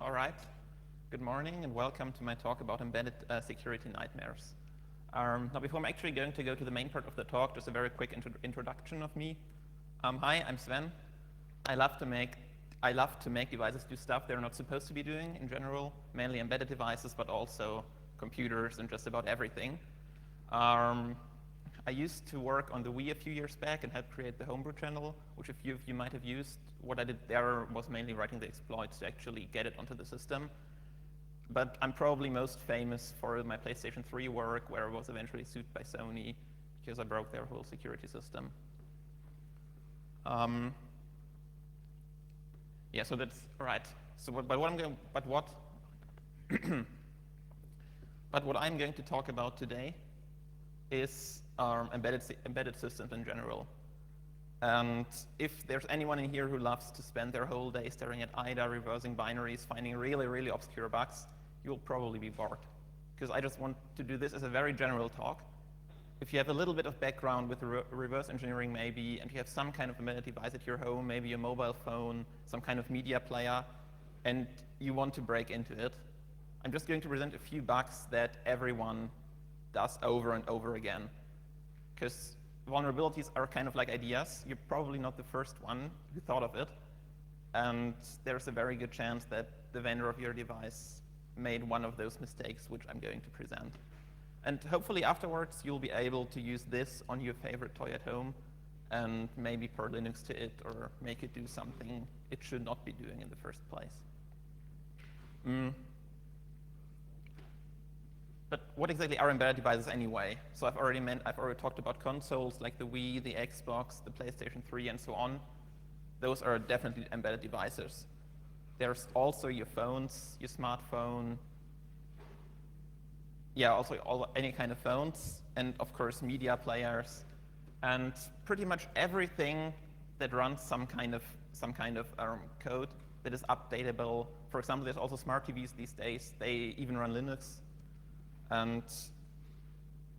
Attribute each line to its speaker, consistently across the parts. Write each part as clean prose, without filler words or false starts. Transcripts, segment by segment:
Speaker 1: All right. Good morning and welcome to my talk about embedded security nightmares. Now, before I'm actually going to go to the main part of the talk, just a very quick introduction of me. Hi, I'm Sven. I love to make devices do stuff they're not supposed to be doing in general, mainly embedded devices, but also computers and just about everything. I used to work on the Wii a few years back and helped create the homebrew channel, which a few of you might have used. What I did there was mainly writing the exploits to actually get it onto the system. But I'm probably most famous for my PlayStation 3 work, where I was eventually sued by Sony because I broke their whole security system. Yeah, so that's right. So, but what I'm going to talk about today is embedded systems in general. And if there's anyone in here who loves to spend their whole day staring at IDA, reversing binaries, finding really, really obscure bugs, you'll probably be bored. Because I just want to do this as a very general talk. If you have a little bit of background with reverse engineering maybe, and you have some kind of embedded device at your home, maybe a mobile phone, some kind of media player, and you want to break into it, I'm just going to present a few bugs that everyone does over and over again. Because vulnerabilities are kind of like ideas. You're probably not the first one who thought of it. And there's a very good chance that the vendor of your device made one of those mistakes, which I'm going to present. And hopefully afterwards, you'll be able to use this on your favorite toy at home and maybe port Linux to it or make it do something it should not be doing in the first place. But what exactly are embedded devices anyway? So I've already talked about consoles like the Wii, the Xbox, the PlayStation 3, and so on. Those are definitely embedded devices. There's also your phones, your smartphone, yeah, also any kind of phones, and of course media players, and pretty much everything that runs some kind of code that is updatable. For example, there's also smart TVs these days. They even run Linux. And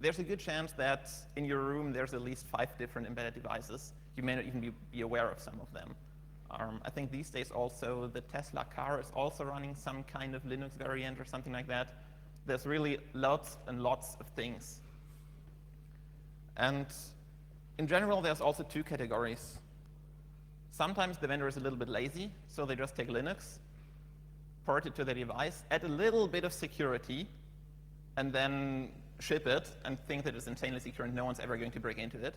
Speaker 1: there's a good chance that in your room there's at least 5 different embedded devices. You may not even be aware of some of them. I think these days also the Tesla car is also running some kind of Linux variant or something like that. There's really lots and lots of things. And in general, there's also 2 categories. Sometimes the vendor is a little bit lazy, so they just take Linux, port it to their device, add a little bit of security, and then ship it and think that it's insanely secure and no one's ever going to break into it.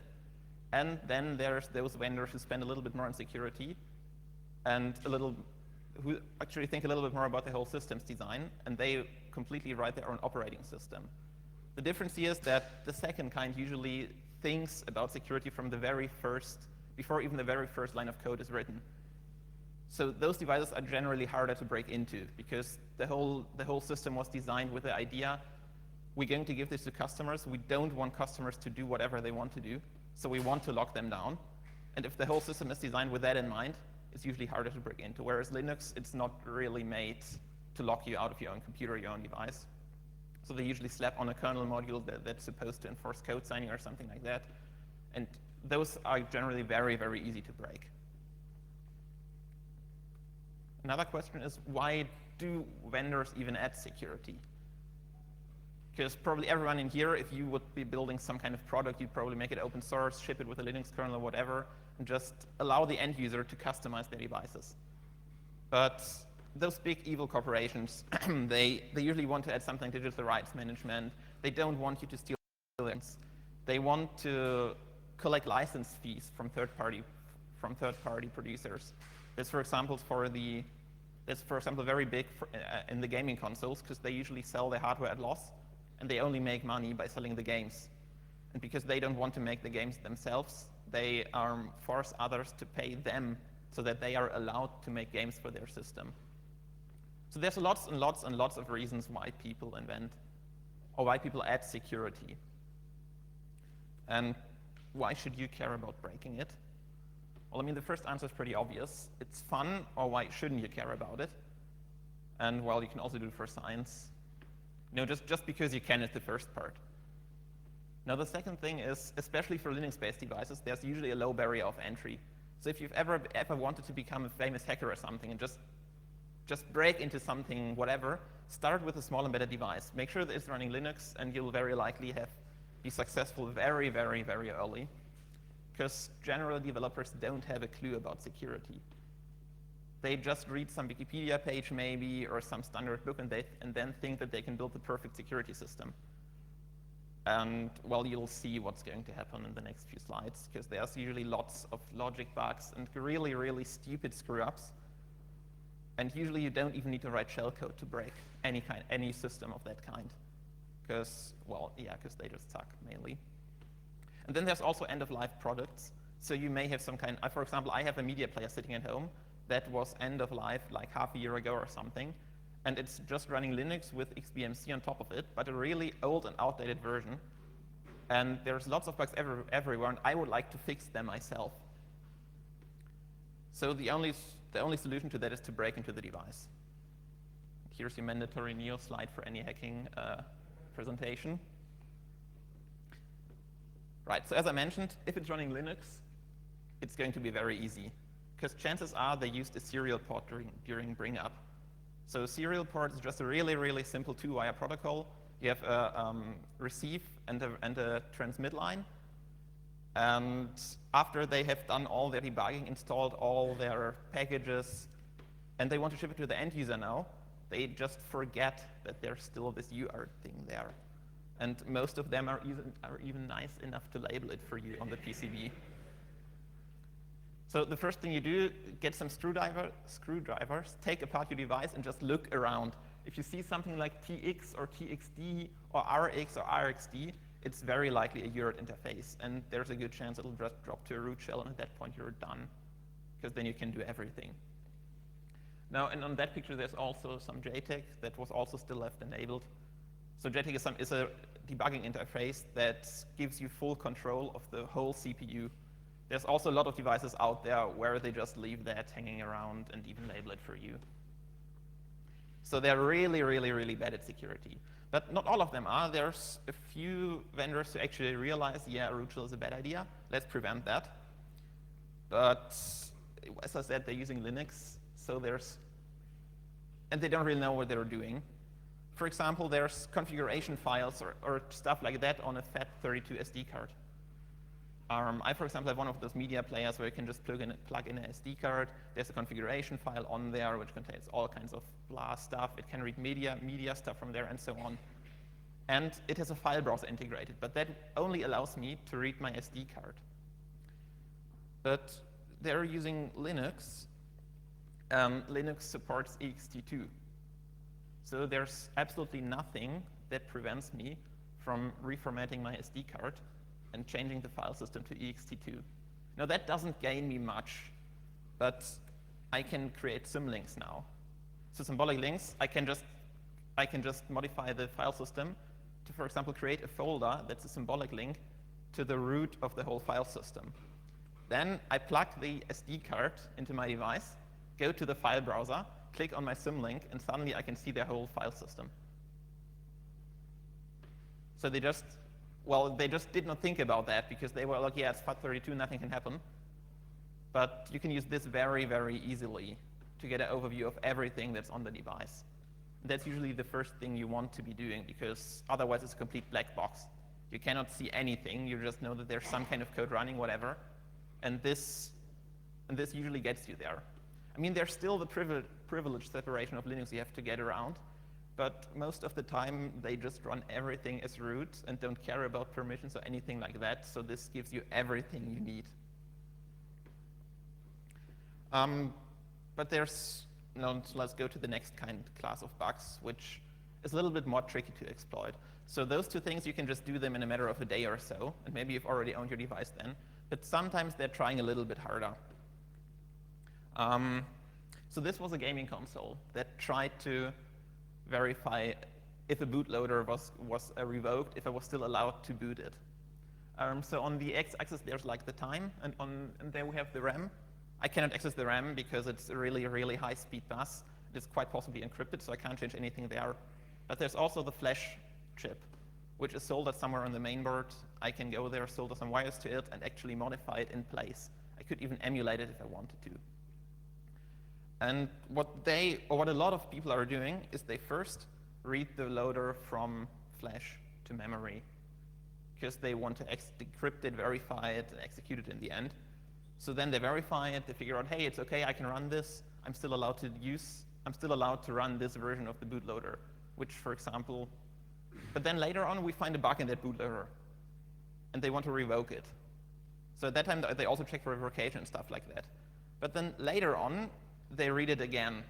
Speaker 1: And then there's those vendors who spend a little bit more on security and who actually think a little bit more about the whole system's design, and they completely write their own operating system. The difference here is that the second kind usually thinks about security from the very first, before even the very first line of code is written. So those devices are generally harder to break into because the whole system was designed with the idea, we're going to give this to customers. We don't want customers to do whatever they want to do, so we want to lock them down. And if the whole system is designed with that in mind, it's usually harder to break into. Whereas Linux, it's not really made to lock you out of your own computer, your own device. So they usually slap on a kernel module that's supposed to enforce code signing or something like that. And those are generally very, very easy to break. Another question is, why do vendors even add security? Because probably everyone in here, if you would be building some kind of product, you'd probably make it open source, ship it with a Linux kernel or whatever, and just allow the end user to customize their devices. But those big evil corporations, they usually want to add something to digital rights management. They don't want you to steal things. They want to collect license fees from third-party producers. That's for example very big in the gaming consoles because they usually sell their hardware at loss, and they only make money by selling the games. And because they don't want to make the games themselves, they force others to pay them so that they are allowed to make games for their system. So there's lots and lots and lots of reasons why people invent or why people add security. And why should you care about breaking it? Well, I mean, the first answer is pretty obvious. It's fun, or why shouldn't you care about it? And well, you can also do it for science. No, just because you can is the first part. Now, the second thing is, especially for Linux-based devices, there's usually a low barrier of entry. So if you've ever wanted to become a famous hacker or something and just just break into something, whatever, start with a small embedded device. Make sure that it's running Linux, and you'll very likely be successful very, very, very early, because general developers don't have a clue about security. They just read some Wikipedia page maybe, or some standard book, and then think that they can build the perfect security system. And, well, you'll see what's going to happen in the next few slides, because there's usually lots of logic bugs and really, really stupid screw-ups. And usually you don't even need to write shellcode to break any system of that kind. Because, well, yeah, because they just suck, mainly. And then there's also end-of-life products. So you may have some kind, for example, I have a media player sitting at home that was end-of-life like half a year ago or something. And it's just running Linux with XBMC on top of it, but a really old and outdated version. And there's lots of bugs everywhere, and I would like to fix them myself. So the only solution to that is to break into the device. Here's your mandatory Neo slide for any hacking presentation. Right, so as I mentioned, if it's running Linux, it's going to be very easy, because chances are they used a serial port during bring up. So serial port is just a really, really simple two-wire protocol. You have a receive and a transmit line. And after they have done all their debugging, installed all their packages, and they want to ship it to the end user now, they just forget that there's still this UART thing there. And most of them are even nice enough to label it for you on the PCB. So the first thing you do, get some screwdrivers, take apart your device, and just look around. If you see something like TX or TXD or RX or RXD, it's very likely a UART interface, and there's a good chance it'll just drop to a root shell, and at that point you're done, because then you can do everything. Now, and on that picture, there's also some JTAG that was also still left enabled. So JTAG is a debugging interface that gives you full control of the whole CPU. There's also a lot of devices out there where they just leave that hanging around and even label it for you. So they're really, really, really bad at security. But not all of them are. There's a few vendors who actually realize, yeah, a root shell is a bad idea. Let's prevent that. But as I said, they're using Linux, so and they don't really know what they're doing. For example, there's configuration files or stuff like that on a FAT32 SD card. I, for example, have one of those media players where you can just plug in an SD card. There's a configuration file on there which contains all kinds of blah stuff. It can read media stuff from there, and so on. And it has a file browser integrated, but that only allows me to read my SD card. But they're using Linux. Linux supports ext2. So there's absolutely nothing that prevents me from reformatting my SD card and changing the file system to ext2. Now that doesn't gain me much, but I can create symlinks now. So symbolic links, I can just modify the file system to, for example, create a folder that's a symbolic link to the root of the whole file system. Then I plug the SD card into my device, go to the file browser, click on my symlink, and suddenly I can see their whole file system. So they just did not think about that, because they were like, yeah, it's FAT32, nothing can happen. But you can use this very, very easily to get an overview of everything that's on the device. That's usually the first thing you want to be doing, because otherwise it's a complete black box. You cannot see anything. You just know that there's some kind of code running, whatever. And this usually gets you there. I mean, there's still the privilege separation of Linux you have to get around. But most of the time, they just run everything as root and don't care about permissions or anything like that. So this gives you everything you need. But let's go to the next class of bugs, which is a little bit more tricky to exploit. So those two things, you can just do them in a matter of a day or so, and maybe you've already owned your device then. But sometimes they're trying a little bit harder. So this was a gaming console that tried to verify if a bootloader was revoked, if I was still allowed to boot it. So on the x-axis, there's like the time, and there we have the RAM. I cannot access the RAM because it's a really, really high-speed bus. It's quite possibly encrypted, so I can't change anything there. But there's also the flash chip, which is soldered somewhere on the main board. I can go there, solder some wires to it, and actually modify it in place. I could even emulate it if I wanted to. And what a lot of people are doing is they first read the loader from flash to memory, because they want to decrypt it, verify it, and execute it in the end. So then they verify it, they figure out, hey, it's okay, I can run this. I'm still allowed to run this version of the bootloader, which, for example, but then later on we find a bug in that bootloader, and they want to revoke it. So at that time they also check for revocation and stuff like that. But then later on they read it again,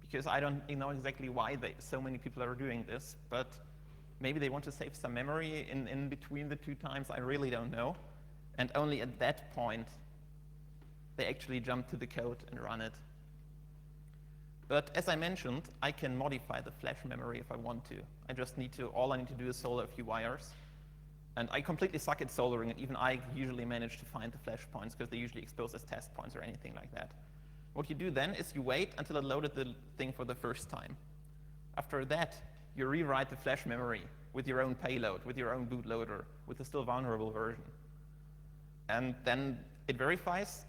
Speaker 1: because I don't know exactly why so many people are doing this, but maybe they want to save some memory in between the two times, I really don't know. And only at that point, they actually jump to the code and run it. But as I mentioned, I can modify the flash memory if I want to. All I need to do is solder a few wires. And I completely suck at soldering, and even I usually manage to find the flash points, because they're usually exposed as test points or anything like that. What you do then is you wait until it loaded the thing for the first time. After that, you rewrite the flash memory with your own payload, with your own bootloader, with the still vulnerable version. And then it verifies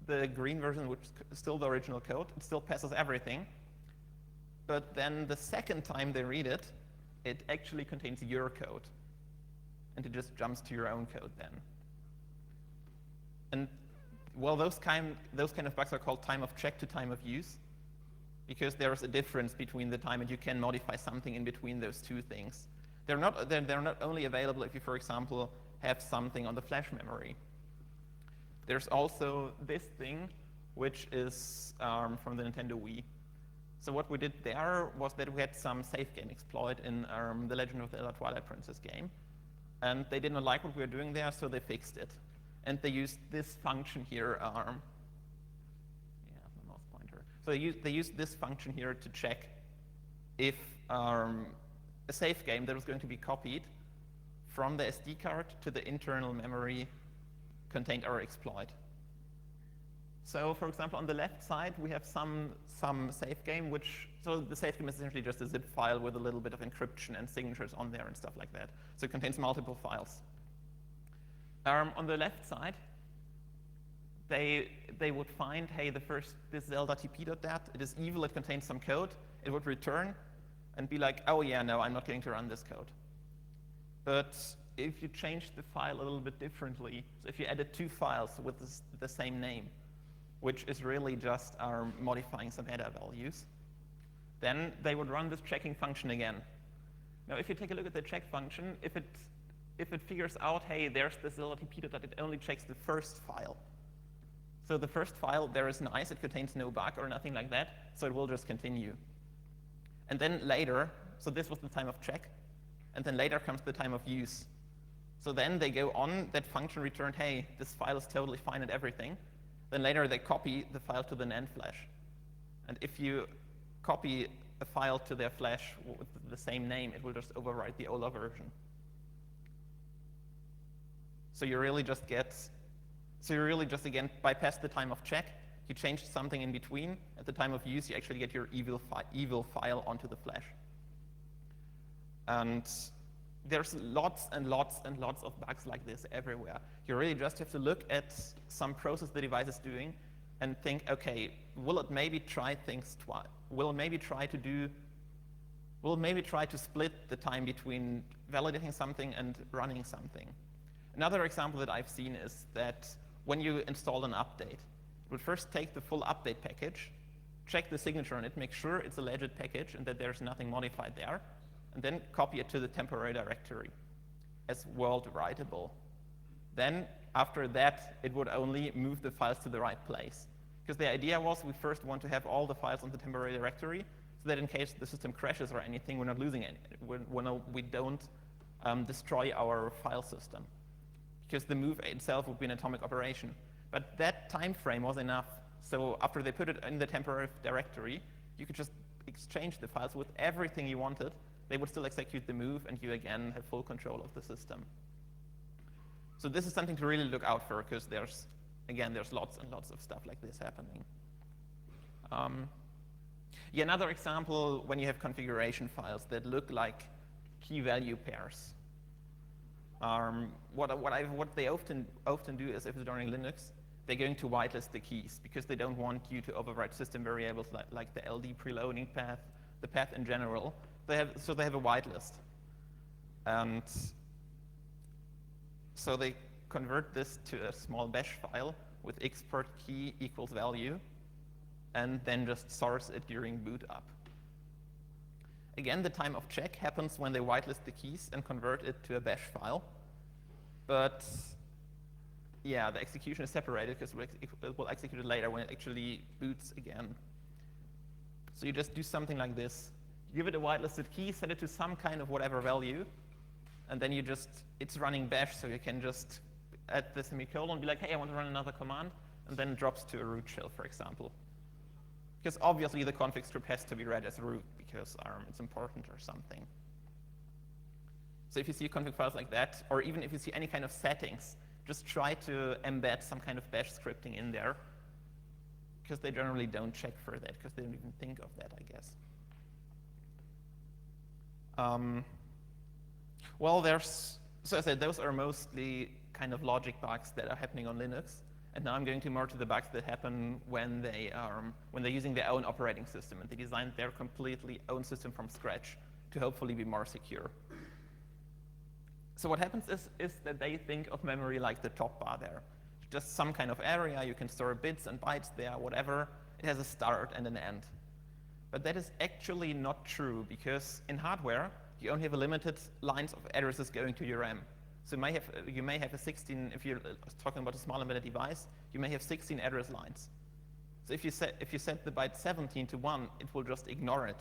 Speaker 1: the green version, which is still the original code. It still passes everything. But then the second time they read it, it actually contains your code. And it just jumps to your own code then. And well, those kind of bugs are called time of check to time of use, because there's a difference between the time, and you can modify something in between those two things. They're not only available if you, for example, have something on the flash memory. There's also this thing, which is from the Nintendo Wii. So what we did there was that we had some save game exploit in the Legend of Zelda Twilight Princess game. And they didn't like what we were doing there, so they fixed it. And they used this function here, my mouse pointer. So they used this function here to check if a save game that was going to be copied from the SD card to the internal memory contained our exploit. So for example, on the left side, we have some save game, so the save game is essentially just a zip file with a little bit of encryption and signatures on there and stuff like that. So it contains multiple files. On the left side, they would find, hey, this Zelda tp.dat, it is evil, it contains some code. It would return and be like, oh yeah, no, I'm not going to run this code. But if you change the file a little bit differently, so if you added two files with the same name, which is really just modifying some header values, then they would run this checking function again. Now, if you take a look at the check function, if it figures out, hey, there's this Zelda tp.dat, it only checks the first file. So the first file there is nice, it contains no bug or nothing like that, so it will just continue. And then later, so this was the time of check, and then later comes the time of use. So then they go on, that function returned, hey, this file is totally fine and everything. Then later they copy the file to the NAND flash. And if you copy a file to their flash with the same name, it will just overwrite the OLA version. So you really just again bypass the time of check, you change something in between, at the time of use you actually get your evil file onto the flash. And there's lots and lots and lots of bugs like this everywhere. You really just have to look at some process the device is doing and think, okay, will it maybe try things twice? Will it maybe try to split the time between validating something and running something? Another example that I've seen is that when you install an update, it would first take the full update package, check the signature on it, make sure it's a legit package and that there's nothing modified there, and then copy it to the temporary directory as world writable. Then, after that, it would only move the files to the right place. Because the idea was we first want to have all the files on the temporary directory, so that in case the system crashes or anything, we're not losing any, we don't destroy our file system. Because the move itself would be an atomic operation. But that time frame was enough. So after they put it in the temporary directory, you could just exchange the files with everything you wanted. They would still execute the move, and you again have full control of the system. So this is something to really look out for, because there's lots and lots of stuff like this happening. Another example, when you have configuration files that look like key value pairs. What they often do is, if it's running Linux, they're going to whitelist the keys because they don't want you to overwrite system variables like the LD preloading path, the path in general. So they have a whitelist. And so they convert this to a small bash file with export key equals value, and then just source it during boot up. Again, the time of check happens when they whitelist the keys and convert it to a bash file. But yeah, the execution is separated because it will execute it later when it actually boots again. So you just do something like this. You give it a whitelisted key, set it to some kind of whatever value, and then it's running bash, so you can just add the semicolon, be like, hey, I want to run another command, and then it drops to a root shell, for example. Because obviously the config script has to be read as root because it's important or something. So if you see config files like that, or even if you see any kind of settings, just try to embed some kind of bash scripting in there, because they generally don't check for that, because they don't even think of that, I guess. Well, so I said, those are mostly kind of logic bugs that are happening on Linux. And now I'm going to more to the bugs that happen when they're using their own operating system and they designed their completely own system from scratch to hopefully be more secure. So what happens is that they think of memory like the top bar there. Just some kind of area, you can store bits and bytes there, whatever. It has a start and an end. But that is actually not true, because in hardware, you only have a limited lines of addresses going to your RAM. So you may have a 16, if you're talking about a small embedded device, you may have 16 address lines. So if you set the byte 17 to 1, it will just ignore it.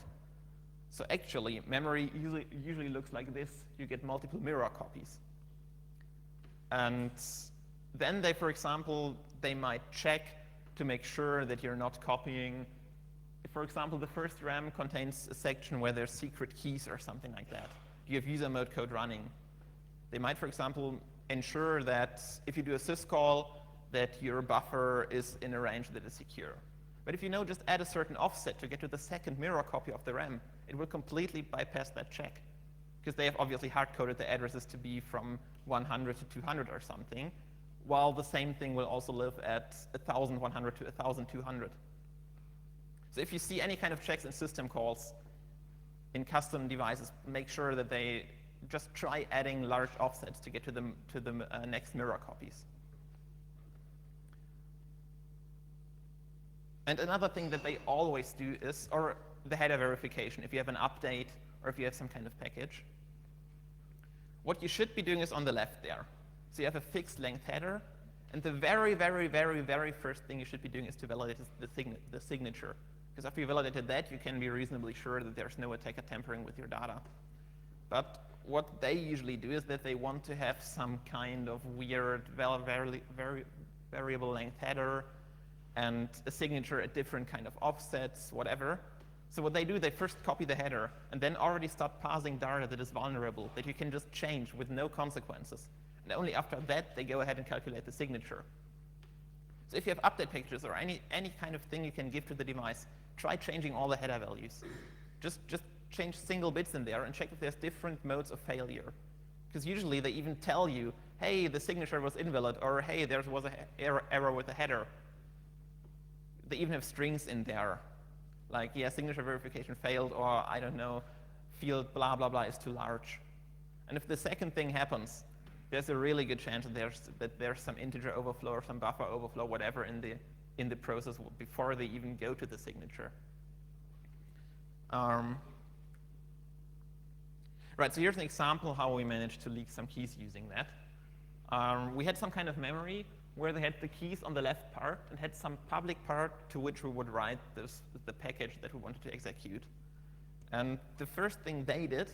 Speaker 1: So actually, memory usually looks like this. You get multiple mirror copies. And then they, for example, they might check to make sure that you're not copying. If, for example, the first RAM contains a section where there's secret keys or something like that, you have user mode code running. They might, for example, ensure that if you do a syscall, that your buffer is in a range that is secure. But if you just add a certain offset to get to the second mirror copy of the RAM, it will completely bypass that check, because they have obviously hard-coded the addresses to be from 100 to 200 or something, while the same thing will also live at 1100 to 1200. So if you see any kind of checks in system calls in custom devices, make sure that they just try adding large offsets to get to the next mirror copies. And another thing that they always do is, or the header verification, if you have an update or if you have some kind of package. What you should be doing is on the left there. So you have a fixed length header, and the very, very, very, very first thing you should be doing is to validate the signature. Because after you validated that, you can be reasonably sure that there's no attacker tampering with your data. But what they usually do is that they want to have some kind of weird, variable length header and a signature at different kind of offsets, whatever. So what they do, they first copy the header and then already start passing data that is vulnerable, that you can just change with no consequences. And only after that, they go ahead and calculate the signature. So if you have update packages or any kind of thing you can give to the device, try changing all the header values. Just change single bits in there and check if there's different modes of failure. Because usually they even tell you, hey, the signature was invalid, or hey, there was an error with the header. They even have strings in there, like, yeah, signature verification failed, or I don't know, field blah, blah, blah is too large. And if the second thing happens, there's a really good chance that there's some integer overflow or some buffer overflow, whatever, in the process before they even go to the signature. Right, so here's an example how we managed to leak some keys using that. We had some kind of memory where they had the keys on the left part and had some public part to which we would write the package that we wanted to execute. And the first thing they did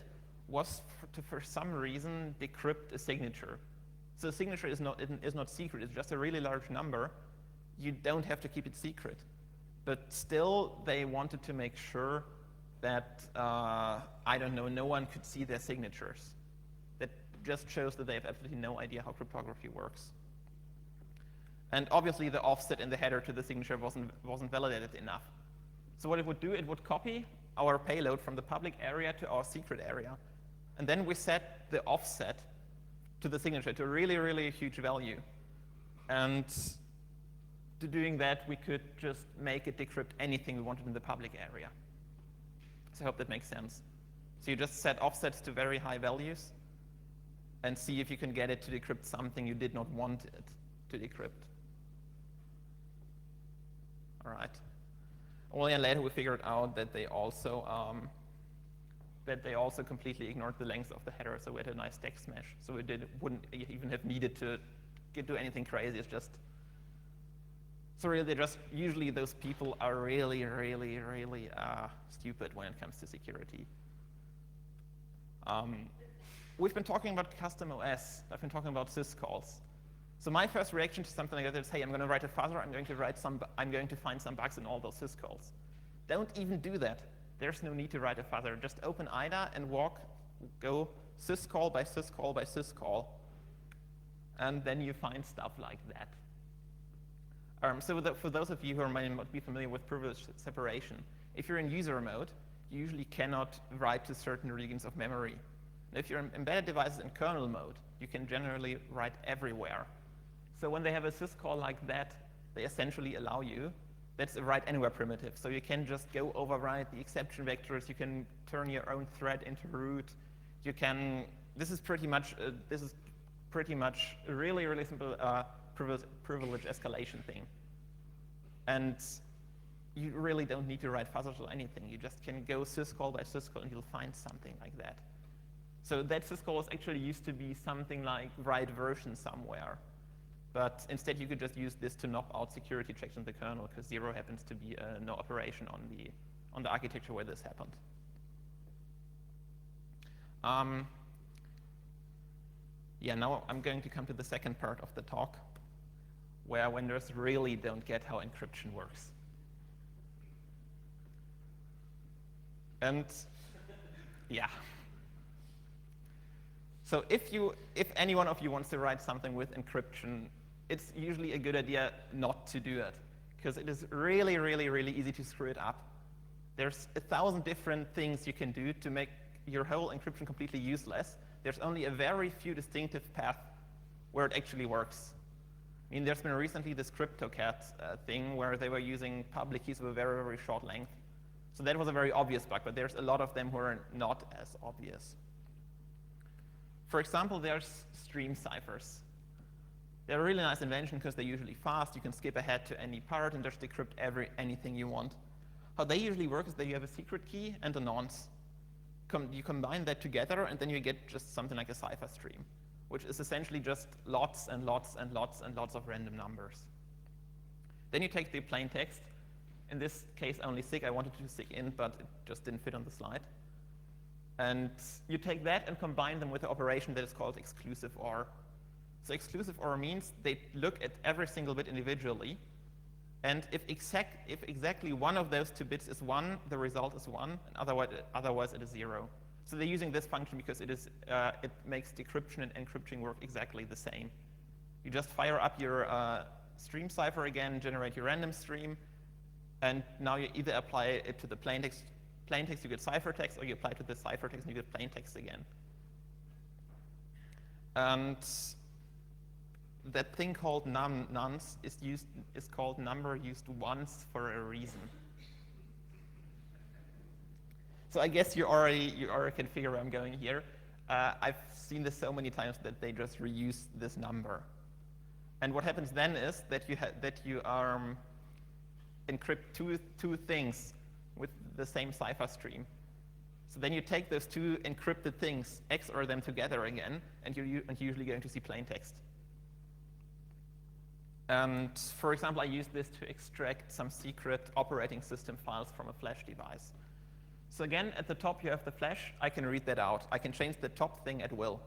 Speaker 1: was to, for some reason, decrypt a signature. So the signature is not secret, it's just a really large number. You don't have to keep it secret. But still, they wanted to make sure that, I don't know, no one could see their signatures. That just shows that they have absolutely no idea how cryptography works. And obviously, the offset in the header to the signature wasn't validated enough. So what it would do, it would copy our payload from the public area to our secret area. And then we set the offset to the signature to a really, really huge value. And to doing that, we could just make it decrypt anything we wanted in the public area. So I hope that makes sense. So you just set offsets to very high values and see if you can get it to decrypt something you did not want it to decrypt. All right. Only later we figured out that they also completely ignored the length of the header, so we had a nice text mesh. So we wouldn't even have needed to do anything crazy. It's just, so really, usually those people are really, really, really stupid when it comes to security. We've been talking about custom OS. I've been talking about syscalls. So my first reaction to something like that is, hey, I'm going to write a fuzzer. I'm going to find some bugs in all those syscalls. Don't even do that. There's no need to write a fuzzer. Just open IDA and go syscall by syscall by syscall, and then you find stuff like that. So for those of you who might not be familiar with privilege separation, if you're in user mode, you usually cannot write to certain regions of memory. And if you're in embedded devices in kernel mode, you can generally write everywhere. So when they have a syscall like that, they essentially allow you, that's a write anywhere primitive. So you can just go override the exception vectors. You can turn your own thread into root. You can, this is pretty much a really, really simple privilege escalation thing. And you really don't need to write fuzzers or anything. You just can go syscall by syscall and you'll find something like that. So that syscall actually used to be something like write version somewhere. But instead, you could just use this to knock out security checks in the kernel, because 0 happens to be no operation on the architecture where this happened. Yeah, now I'm going to come to the second part of the talk, where vendors really don't get how encryption works. And yeah. So if any one of you wants to write something with encryption, it's usually a good idea not to do it, because it is really, really, really easy to screw it up. There's 1,000 different things you can do to make your whole encryption completely useless. There's only a very few distinctive paths where it actually works. I mean, there's been recently this CryptoCat thing where they were using public keys with a very, very short length. So that was a very obvious bug, but there's a lot of them who are not as obvious. For example, there's stream ciphers. They're a really nice invention because they're usually fast. You can skip ahead to any part and just decrypt anything you want. How they usually work is that you have a secret key and a nonce. You combine that together, and then you get just something like a cipher stream, which is essentially just lots and lots and lots and lots of random numbers. Then you take the plain text. In this case, only SIG. I wanted to do SIGINT, but it just didn't fit on the slide. And you take that and combine them with an operation that is called exclusive OR. So exclusive OR means they look at every single bit individually, and if exactly one of those two bits is 1, the result is 1, and otherwise it is 0. So they're using this function because it makes decryption and encryption work exactly the same. You just fire up your stream cipher again, generate your random stream, and now you either apply it to the plain text, you get ciphertext, or you apply it to the ciphertext and you get plain text again. And that thing called nonce is called number used once for a reason. So I guess you already can figure where I'm going here. I've seen this so many times that they just reuse this number. And what happens then is that you encrypt two things with the same cipher stream. So then you take those two encrypted things, XOR them together again, and you're usually going to see plain text. And for example, I use this to extract some secret operating system files from a flash device. So again, at the top you have the flash. I can read that out. I can change the top thing at will.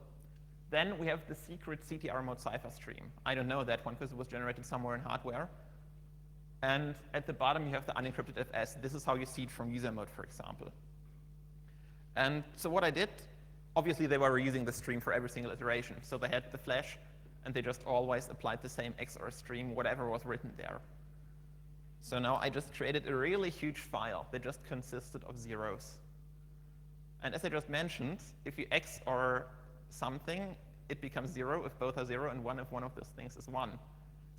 Speaker 1: Then we have the secret CTR mode cipher stream. I don't know that one because it was generated somewhere in hardware. And at the bottom you have the unencrypted FS. This is how you see it from user mode, for example. And so what I did, obviously they were reusing the stream for every single iteration. So they had the flash, and they just always applied the same XOR stream, whatever was written there. So now I just created a really huge file that just consisted of zeros. And as I just mentioned, if you XOR something, it becomes 0 if both are 0, and 1 if one of those things is 1.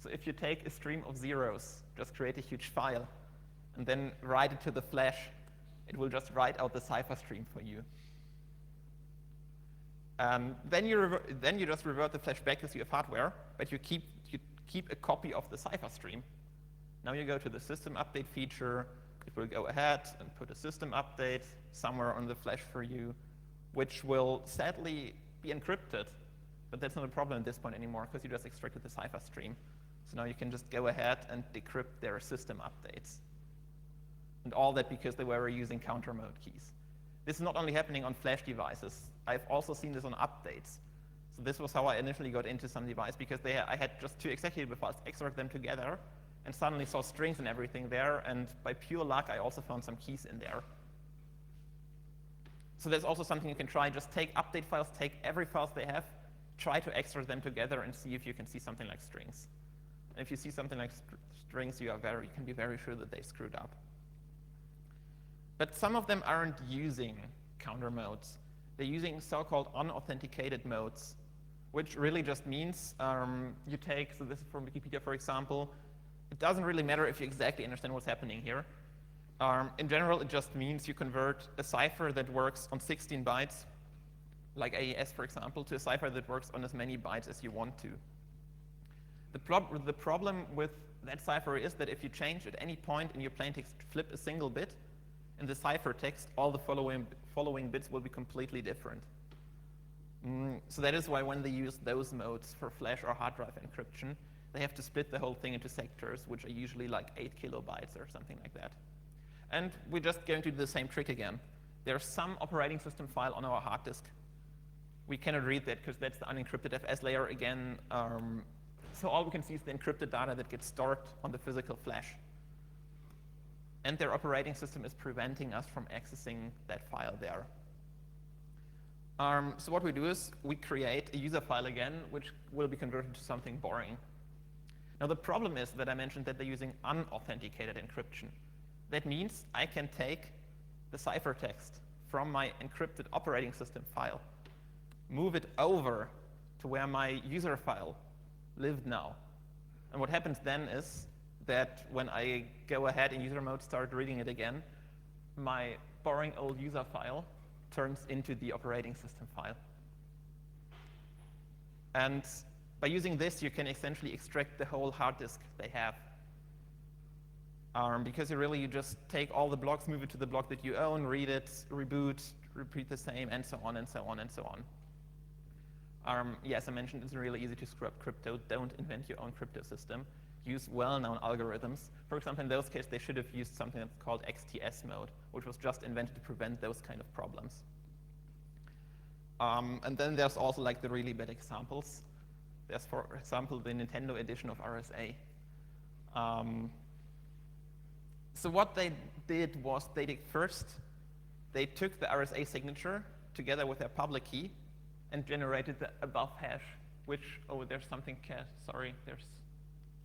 Speaker 1: So if you take a stream of zeros, just create a huge file, and then write it to the flash, it will just write out the cipher stream for you. Then you just revert the flash back as you have hardware, but you keep a copy of the cipher stream. Now you go to the system update feature. It will go ahead and put a system update somewhere on the flash for you, which will sadly be encrypted, but that's not a problem at this point anymore because you just extracted the cipher stream. So now you can just go ahead and decrypt their system updates. And all that because they were using counter mode keys. This is not only happening on flash devices. I've also seen this on updates. So this was how I initially got into some device because I had just two executable files, extract them together, and suddenly saw strings and everything there, and by pure luck, I also found some keys in there. So there's also something you can try. Just take update files, take every files they have, try to extract them together and see if you can see something like strings. And if you see something like strings, you can be very sure that they screwed up. But some of them aren't using counter modes. They're using so-called unauthenticated modes, which really just means you take, so this is from Wikipedia, for example, it doesn't really matter if you exactly understand what's happening here. In general, it just means you convert a cipher that works on 16 bytes, like AES, for example, to a cipher that works on as many bytes as you want to. The problem with that cipher is that if you change at any point in your plaintext, flip a single bit, in the ciphertext, all the following bits will be completely different. So that is why when they use those modes for flash or hard drive encryption, they have to split the whole thing into sectors, which are usually like 8 kilobytes or something like that. And we're just going to do the same trick again. There's some operating system file on our hard disk. We cannot read that because that's the unencrypted FS layer again. So all we can see is the encrypted data that gets stored on the physical flash. And their operating system is preventing us from accessing that file there. So what we do is we create a user file again, which will be converted to something boring. Now the problem is that I mentioned that they're using unauthenticated encryption. That means I can take the ciphertext from my encrypted operating system file, move it over to where my user file lived now. And what happens then is that when I go ahead in user mode, start reading it again, my boring old user file turns into the operating system file. And by using this, you can essentially extract the whole hard disk they have. Because you just take all the blocks, move it to the block that you own, read it, reboot, repeat the same, and so on, and so on, and so on. Yes, I mentioned it's really easy to screw up crypto. Don't invent your own crypto system. Use well-known algorithms. For example, in those cases, they should have used something that's called XTS mode, which was just invented to prevent those kind of problems. And then there's also like the really bad examples. There's, for example, the Nintendo edition of RSA. So what they did was they took the RSA signature together with their public key and generated the above hash, which, oh, there's something, sorry, there's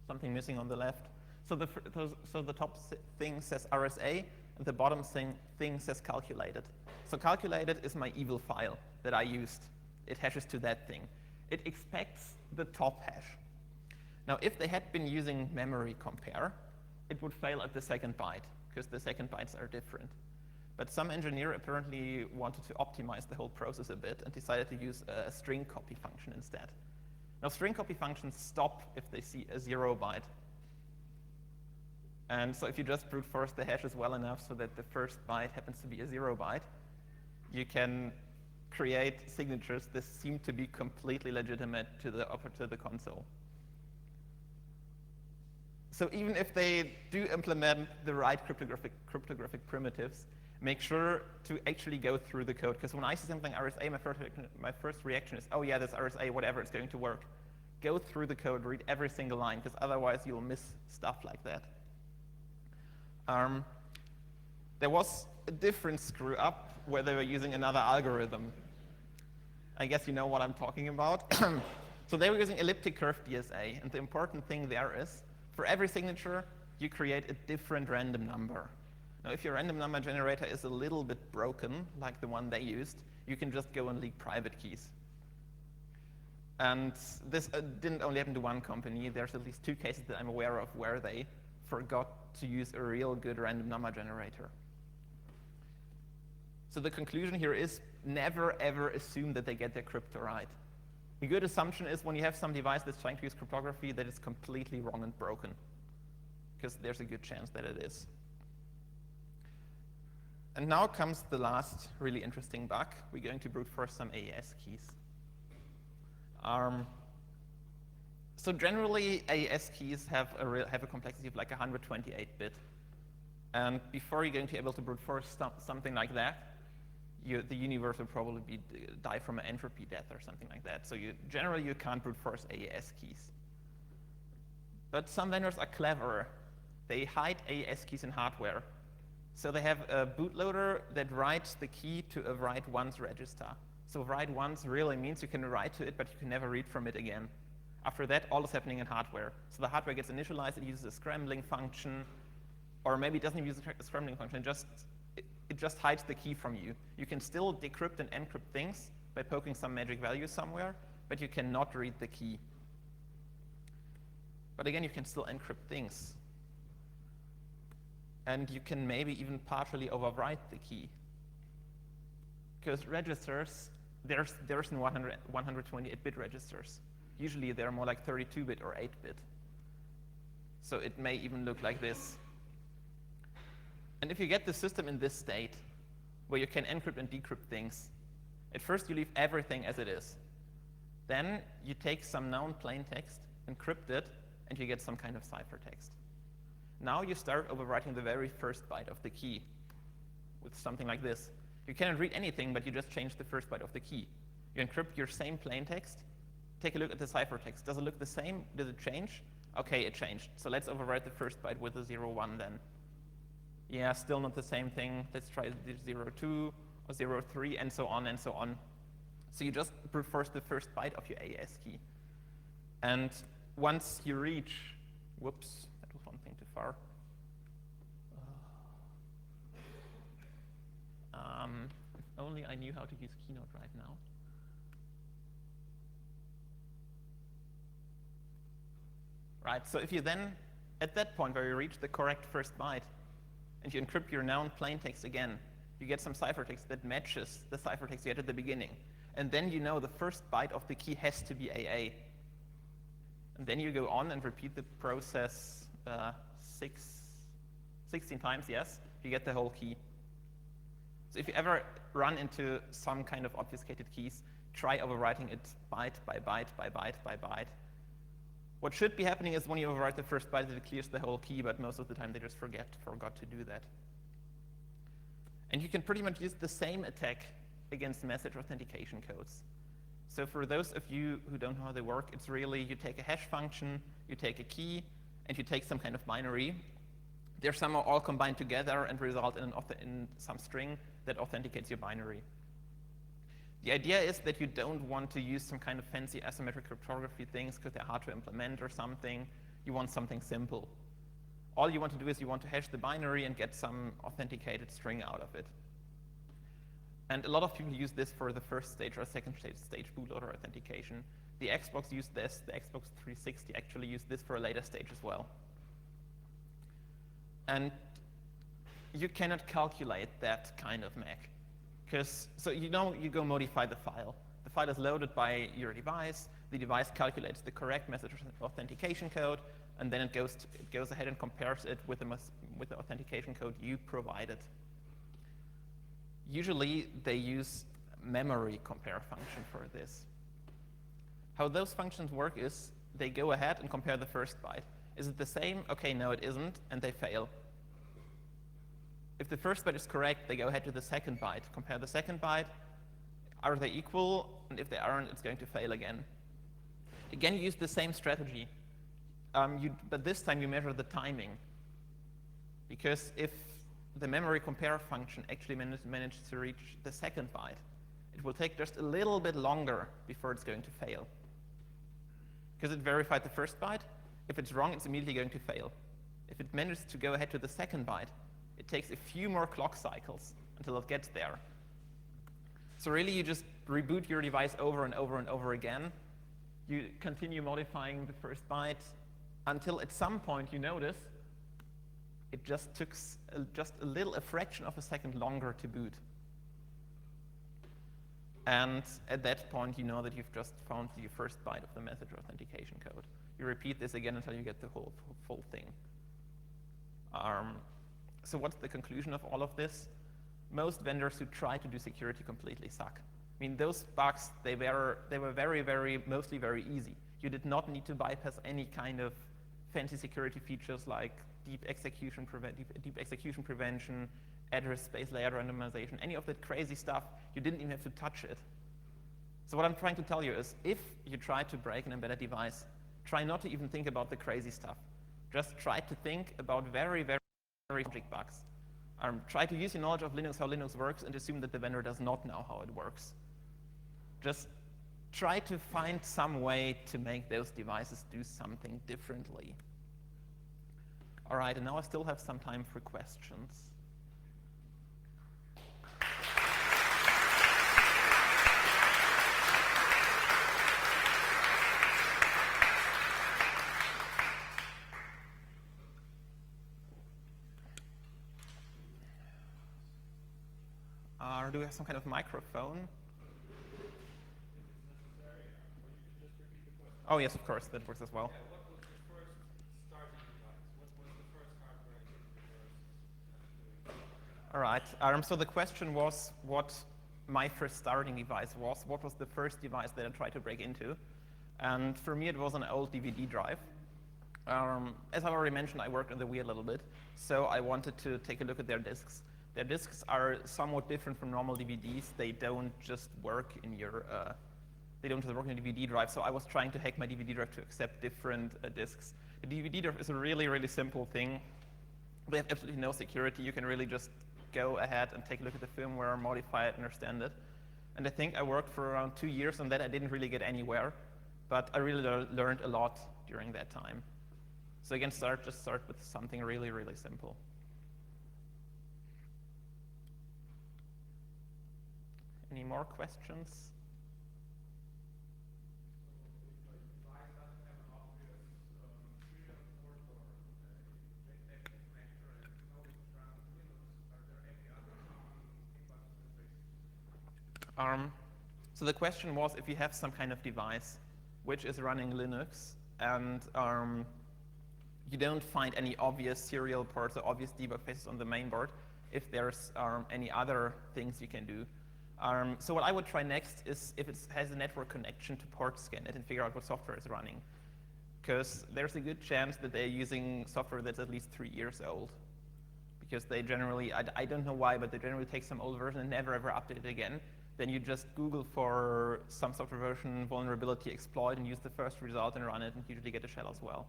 Speaker 1: something missing on the left. So the top thing says RSA, and the bottom thing says calculated. So calculated is my evil file that I used. It hashes to that thing. It expects the top hash. Now, if they had been using memory compare, it would fail at the second byte, because the second bytes are different. But some engineer apparently wanted to optimize the whole process a bit and decided to use a string copy function instead. Now, string copy functions stop if they see a 0 byte. And so if you just brute force the hashes well enough so that the first byte happens to be a 0 byte, you can create signatures that seem to be completely legitimate to the console. So even if they do implement the right cryptographic primitives, make sure to actually go through the code. Because when I see something RSA, my first reaction is, oh yeah, that's RSA, whatever, it's going to work. Go through the code, read every single line, because otherwise you'll miss stuff like that. There was a different screw up where they were using another algorithm. I guess you know what I'm talking about. So they were using elliptic curve DSA, and the important thing there is, for every signature, you create a different random number. Now, if your random number generator is a little bit broken, like the one they used, you can just go and leak private keys. And this didn't only happen to one company. There's at least 2 cases that I'm aware of where they forgot to use a real good random number generator. So the conclusion here is never ever assume that they get their crypto right. A good assumption is when you have some device that's trying to use cryptography that it's completely wrong and broken, because there's a good chance that it is. And now comes the last really interesting bug. We're going to brute force some AES keys. So generally, AES keys have a complexity of like 128-bit. And before you're going to be able to brute force something like that, the universe will probably die from an entropy death or something like that. So generally, you can't brute force AES keys. But some vendors are clever. They hide AES keys in hardware. So they have a bootloader that writes the key to a write once register. So write once really means you can write to it, but you can never read from it again. After that, all is happening in hardware. So the hardware gets initialized, it uses a scrambling function, or maybe it doesn't even use a scrambling function, it just hides the key from you. You can still decrypt and encrypt things by poking some magic value somewhere, but you cannot read the key. But again, you can still encrypt things. And you can maybe even partially overwrite the key. Because registers, there's no 128-bit registers. Usually they're more like 32-bit or 8-bit. So it may even look like this. And if you get the system in this state, where you can encrypt and decrypt things, at first you leave everything as it is. Then you take some known plain text, encrypt it, and you get some kind of ciphertext. Now you start overwriting the very first byte of the key with something like this. You cannot read anything, but you just change the first byte of the key. You encrypt your same plain text, take a look at the ciphertext. Does it look the same? Does it change? Okay, it changed. So let's overwrite the first byte with a 0, 1 then. Yeah, still not the same thing. Let's try 0, 2 or 0, 3 and so on and so on. So you just brute force the first byte of your AES key. And once you reach, whoops, that was one thing too far. If only I knew how to use Keynote right now. Right, so if you then, at that point where you reach the correct first byte, and you encrypt your known plaintext again, you get some ciphertext that matches the ciphertext you had at the beginning. And then you know the first byte of the key has to be AA. And then you go on and repeat the process 16 times, yes, you get the whole key. So if you ever run into some kind of obfuscated keys, try overwriting it byte by byte by byte by byte. What should be happening is when you overwrite the first byte, it clears the whole key, but most of the time they just forgot to do that. And you can pretty much use the same attack against message authentication codes. So for those of you who don't know how they work, it's really you take a hash function, you take a key, and you take some kind of binary. They're somehow all combined together and result in some string that authenticates your binary. The idea is that you don't want to use some kind of fancy asymmetric cryptography things because they're hard to implement or something. You want something simple. All you want to do is you want to hash the binary and get some authenticated string out of it. And a lot of people use this for the first stage or second stage bootloader authentication. The Xbox used this. The Xbox 360 actually used this for a later stage as well. And you cannot calculate that kind of MAC. So you go modify the file. The file is loaded by your device. The device calculates the correct message authentication code, and then it goes ahead and compares it with the authentication code you provided. Usually they use memory compare function for this. How those functions work is they go ahead and compare the first byte. Is it the same? Okay, no, it isn't, and they fail. If the first byte is correct, they go ahead to the second byte, compare the second byte. Are they equal? And if they aren't, it's going to fail again. Again, you use the same strategy, but this time you measure the timing. Because if the memory compare function actually manages to reach the second byte, it will take just a little bit longer before it's going to fail. Because it verified the first byte. If it's wrong, it's immediately going to fail. If it manages to go ahead to the second byte, it takes a few more clock cycles until it gets there. So really, you just reboot your device over and over and over again You continue modifying the first byte until at some point you notice it just took just a fraction of a second longer to boot. And at that point, you know that you've just found the first byte of the message authentication code. You repeat this again until you get the full thing. So what's the conclusion of all of this? Most vendors who try to do security completely suck. I mean, those bugs, they were mostly very easy. You did not need to bypass any kind of fancy security features like deep execution prevention, address space layer randomization, any of that crazy stuff. You didn't even have to touch it. So what I'm trying to tell you is, if you try to break an embedded device, try not to even think about the crazy stuff. Just try to think about very logic bugs. Try to use your knowledge of Linux, how Linux works, and assume that the vendor does not know how it works. Just try to find some way to make those devices do something differently. All right, and now I still have some time for questions. Do we have some kind of microphone? Oh, yes, of course, that works as well.
Speaker 2: Yeah, what was the first starting device? What was the first hardware you were
Speaker 1: All right, so the question was what my first starting device was. What was the first device that I tried to break into? And for me, it was an old DVD drive. As I already mentioned, I worked on the Wii a little bit, so I wanted to take a look at their discs. Their discs are somewhat different from normal DVDs. They don't just work in your DVD drive. So I was trying to hack my DVD drive to accept different discs. The DVD drive is a really simple thing. They have absolutely no security. You can really just go ahead and take a look at the firmware, modify it, understand it. And I think I worked for around 2 years on that. I didn't really get anywhere, but I really learned a lot during that time. So again, just start with something really simple. Any more questions? So the question was, if you have some kind of device which is running Linux and you don't find any obvious serial ports or obvious debug faces on the main board, if there's any other things you can do. So what I would try next is if it has a network connection to port scan it and figure out what software is running. Because there's a good chance that they're using software that's at least 3 years old. Because they generally, I don't know why, but they generally take some old version and never ever update it again. Then you just Google for some software version vulnerability exploit and use the first result and run it, and usually get a shell as well.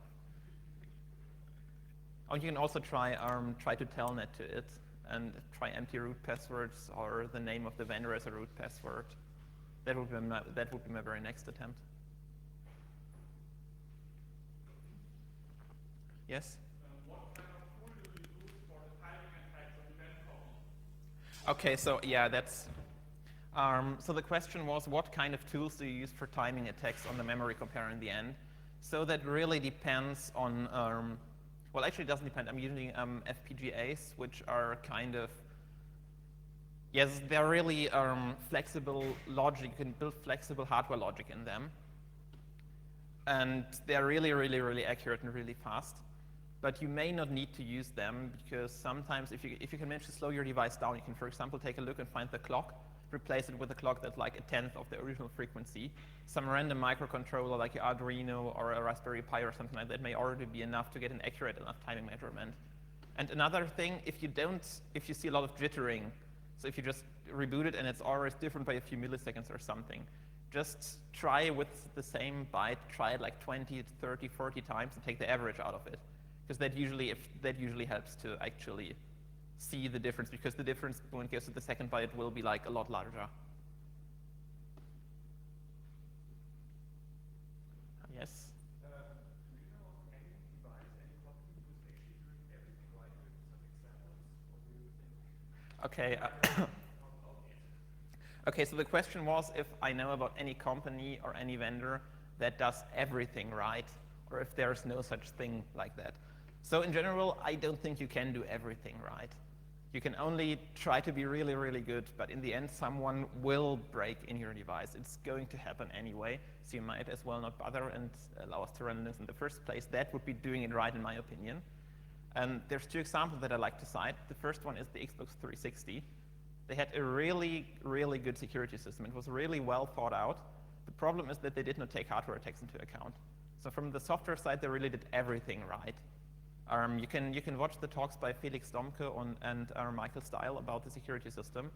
Speaker 1: Or you can also try to telnet to it and try empty root passwords or the name of the vendor as a root password. That would be my very next attempt. Yes?
Speaker 2: What kind of tool do you use for the timing attacks of event copy?
Speaker 1: Okay, so yeah, that's. So the question was, what kind of tools do you use for timing attacks on the memory compare in the end? So that really depends on, well, actually it doesn't depend. I'm using FPGAs, which are kind of, yes, they're really flexible logic. You can build flexible hardware logic in them. And they're really accurate and really fast. But you may not need to use them, because sometimes if you can manage to slow your device down, you can, for example, take a look and find the clock, replace it with a clock that's like 1/10 of the original frequency. Some random microcontroller like your Arduino or a Raspberry Pi or something like that may already be enough to get an accurate enough timing measurement. And another thing, if you see a lot of jittering, so if you just reboot it and it's always different by a few milliseconds or something, just try with the same byte, try it like 20, 30, 40 times and take the average out of it. Because that usually helps to actually see the difference, because the difference when it goes to the second byte will be like a lot larger. Yes?
Speaker 2: Do you know of any device, any company who's actually doing everything right with some examples? What do you think?
Speaker 1: Okay. Okay, so the question was if I know about any company or any vendor that does everything right, or if there's no such thing like that. So in general, I don't think you can do everything right. You can only try to be really, really good, but in the end, someone will break in your device. It's going to happen anyway, so you might as well not bother and allow us to run this in the first place. That would be doing it right, in my opinion. And there's two examples that I like to cite. The first one is the Xbox 360. They had a really, really good security system. It was really well thought out. The problem is that they did not take hardware attacks into account. So from the software side, they really did everything right. You can watch the talks by Felix Domke and Michael Steil about the security system.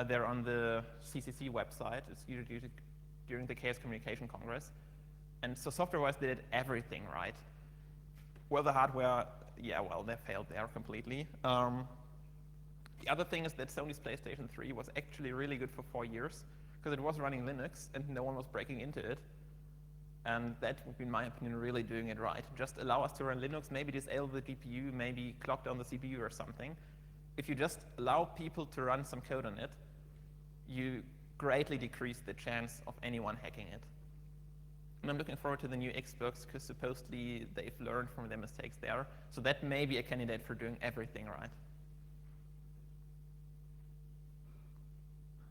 Speaker 1: They're on the CCC website. It's usually during the Chaos Communication Congress. And so software-wise, they did everything right. Well, the hardware, yeah, well, they failed there completely. The other thing is that Sony's PlayStation 3 was actually really good for 4 years because it was running Linux and no one was breaking into it. And that would be, in my opinion, really doing it right. Just allow us to run Linux, maybe disable the GPU, maybe clock down the CPU or something. If you just allow people to run some code on it, you greatly decrease the chance of anyone hacking it. And I'm looking forward to the new Xbox because supposedly they've learned from their mistakes there. So that may be a candidate for doing everything right.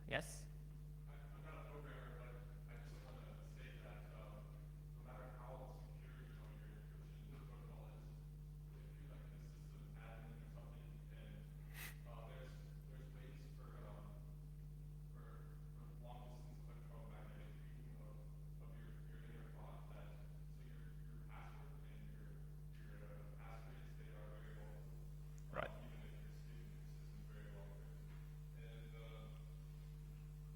Speaker 1: Yes?
Speaker 2: I'm not a programmer, but I just want to say that no matter how secure your encryption protocol is, if you're like a system admin or something, and there's ways for long distance electromagnetic reading of your inner thoughts that so your password and your passphrase, they are very volatile.
Speaker 1: Right.
Speaker 2: Even if your system is very well written.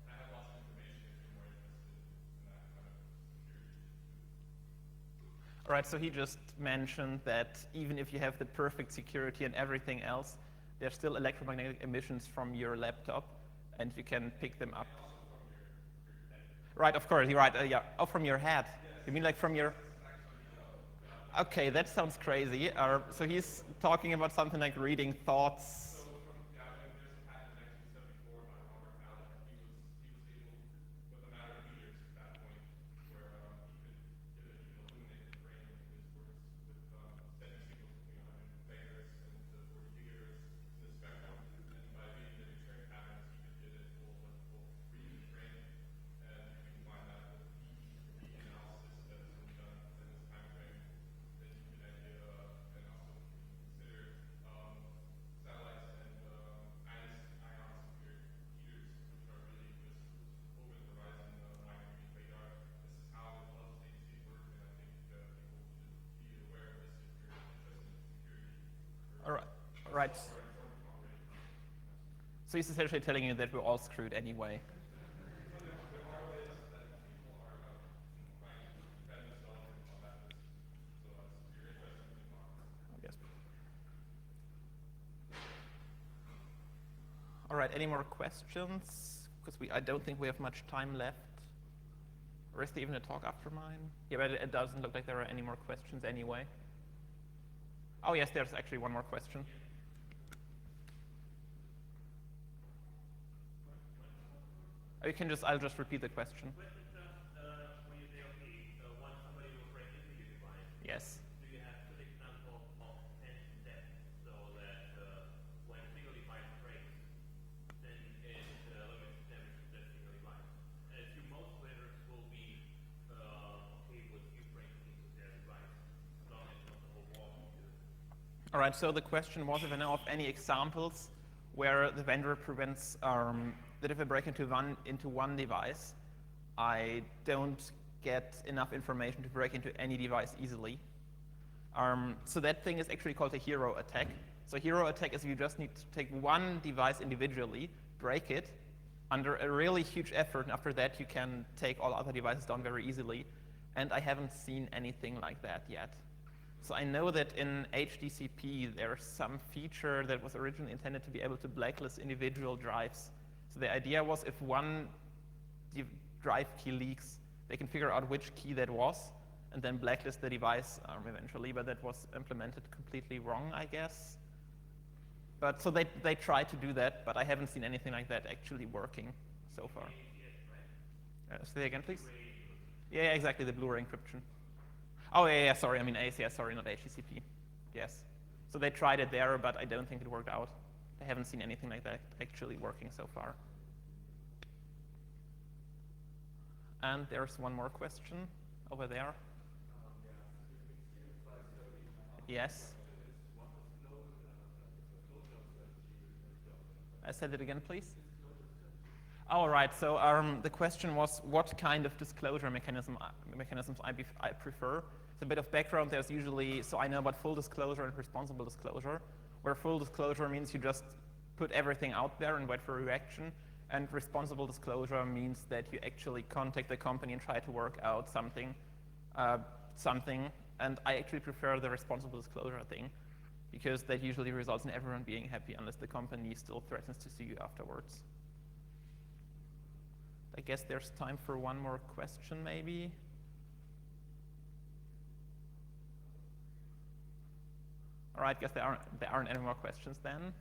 Speaker 2: And I have lots of information if you're more interested in that kind of security.
Speaker 1: All right, so he just mentioned that even if you have the perfect security and everything else, there's still electromagnetic emissions from your laptop, and you can pick them up.
Speaker 2: Also from your head.
Speaker 1: Right, of course, you're right. Yeah. Oh, from your head. You mean like from your... Okay, that sounds crazy. So he's talking about something like reading thoughts.
Speaker 2: So there's a patent in 1974 by Robert Allen. He was able, with a matter of meters at that point, where he could illuminate the brain in his words with sending signals between 100 megahertz and 40 gigahertz in the spectrum. And by reading the return patterns, he could get a full electrical reading of the brain. And you can combine that with the analysis that's been done in this time frame. Then you can and also consider satellites and ion secure heaters, which are really just over the horizon microwave radar. This is how the plus agencies work, and I think people should be aware of this if you're interested in security.
Speaker 1: All right. So he's essentially telling you that we're all screwed anyway. Yes. All right, any more questions? Because I don't think we have much time left. Or is there even a talk after mine? Yeah, but it doesn't look like there are any more questions anyway. Oh yes, there's actually one more question. Oh, I'll just repeat the question.
Speaker 3: When you say, okay, once somebody will break into your device,
Speaker 1: Yes.
Speaker 3: do you have an example of 10 steps so that when a single device breaks, then it limits damage to that single device? And assume most players will be okay with you breaking into their device, as long as not the whole wall can do it.
Speaker 1: All right, so the question was if I know of any examples where the vendor prevents that if I break into one device, I don't get enough information to break into any device easily. So that thing is actually called a hero attack. So hero attack is you just need to take one device individually, break it under a really huge effort, and after that you can take all other devices down very easily. And I haven't seen anything like that yet. So I know that in HDCP there's some feature that was originally intended to be able to blacklist individual drives. So the idea was if one drive key leaks, they can figure out which key that was and then blacklist the device eventually, but that was implemented completely wrong, I guess. But so they tried to do that, but I haven't seen anything like that actually working so far. Say again, please. Yeah, exactly, the Blu-ray encryption. Oh, yeah, sorry, I mean ACS, sorry, not HTTP. Yes. So they tried it there, but I don't think it worked out. I haven't seen anything like that actually working so far. And there's one more question over there. Yes. I said it again, please. All right. So the question was what kind of disclosure mechanisms I prefer. So a bit of background. There's usually, so I know about full disclosure and responsible disclosure, where full disclosure means you just put everything out there and wait for a reaction, and responsible disclosure means that you actually contact the company and try to work out something. And I actually prefer the responsible disclosure thing, because that usually results in everyone being happy unless the company still threatens to sue you afterwards. I guess there's time for one more question, maybe. All right, guess there aren't any more questions then.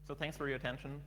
Speaker 1: So thanks for your attention.